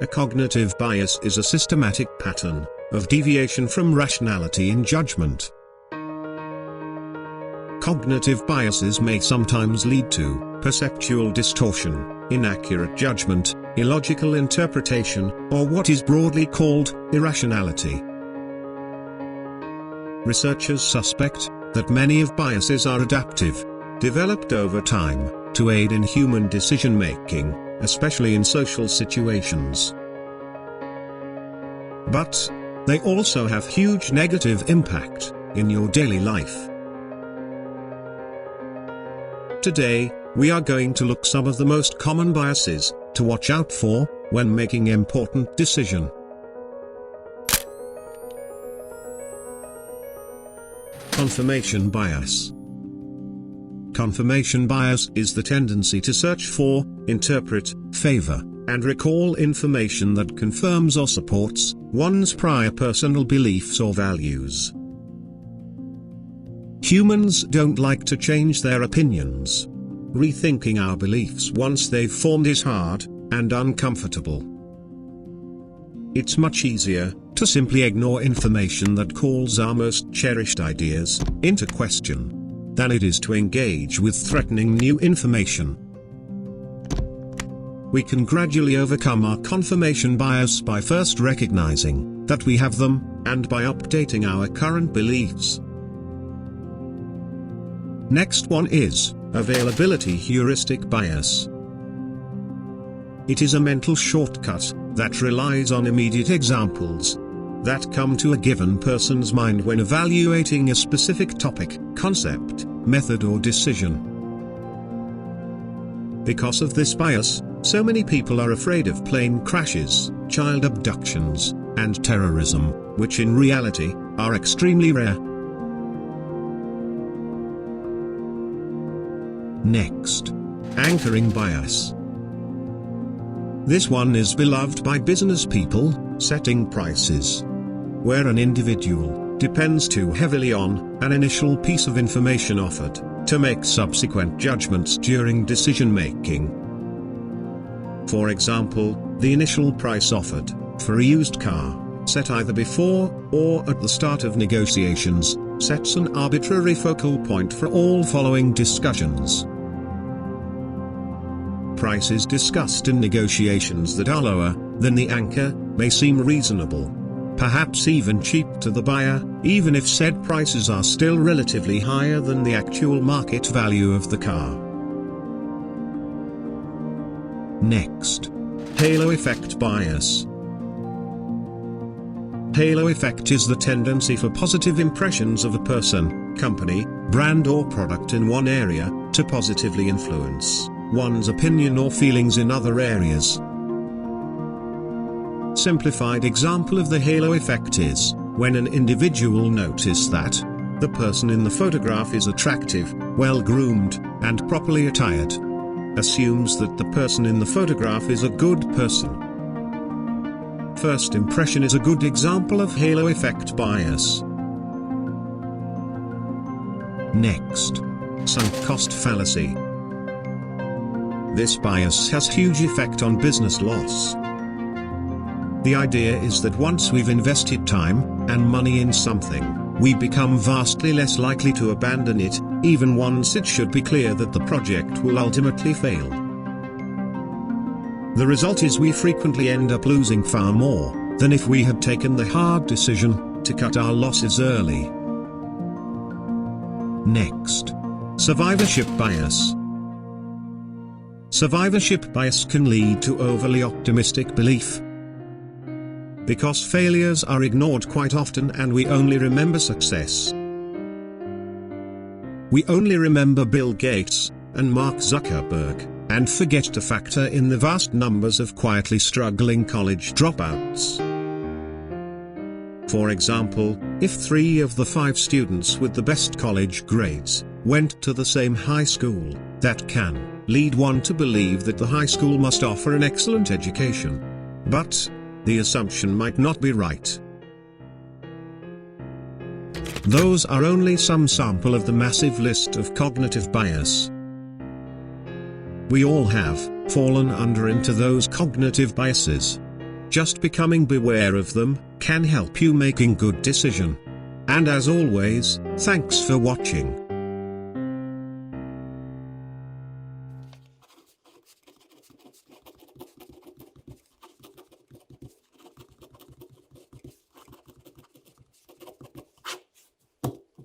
A cognitive bias is a systematic pattern of deviation from rationality in judgment. Cognitive biases may sometimes lead to perceptual distortion, inaccurate judgment, illogical interpretation, or what is broadly called irrationality. Researchers suspect that many of biases are adaptive, developed over time, to aid in human decision-making, especially in social situations. But they also have huge negative impact in your daily life. Today, we are going to look some of the most common biases to watch out for when making important decisions. Confirmation bias. Confirmation bias is the tendency to search for, interpret, favor, and recall information that confirms or supports one's prior personal beliefs or values. Humans don't like to change their opinions. Rethinking our beliefs once they've formed is hard and uncomfortable. It's much easier to simply ignore information that calls our most cherished ideas into question than it is to engage with threatening new information. We can gradually overcome our confirmation bias by first recognizing that we have them, and by updating our current beliefs. Next one is availability heuristic bias. It is a mental shortcut that relies on immediate examples that come to a given person's mind when evaluating a specific topic, concept, method, or decision. Because of this bias, so many people are afraid of plane crashes, child abductions, and terrorism, which in reality are extremely rare. Next, anchoring bias. This one is beloved by business people, setting prices, where an individual depends too heavily on an initial piece of information offered to make subsequent judgments during decision-making. For example, the initial price offered for a used car, set either before or at the start of negotiations, sets an arbitrary focal point for all following discussions. Prices discussed in negotiations that are lower than the anchor may seem reasonable, perhaps even cheap to the buyer, even if said prices are still relatively higher than the actual market value of the car. Next, halo effect bias. Halo effect is the tendency for positive impressions of a person, company, brand, or product in one area to positively influence one's opinion or feelings in other areas. Simplified example of the halo effect is when an individual notices that the person in the photograph is attractive, well-groomed, and properly attired, assumes that the person in the photograph is a good person. First impression is a good example of halo effect bias. Next, sunk cost fallacy. This bias has huge effect on business loss. The idea is that once we've invested time and money in something, we become vastly less likely to abandon it, even once it should be clear that the project will ultimately fail. The result is we frequently end up losing far more than if we had taken the hard decision to cut our losses early. Next, survivorship bias. Survivorship bias can lead to overly optimistic belief. Because failures are ignored quite often and we only remember success. We only remember Bill Gates and Mark Zuckerberg, and forget to factor in the vast numbers of quietly struggling college dropouts. For example, if 3 of the 5 students with the best college grades went to the same high school, that can lead one to believe that the high school must offer an excellent education. But the assumption might not be right. Those are only some sample of the massive list of cognitive bias. We all have fallen under into those cognitive biases. Just becoming beware of them can help you making good decision. And as always, thanks for watching.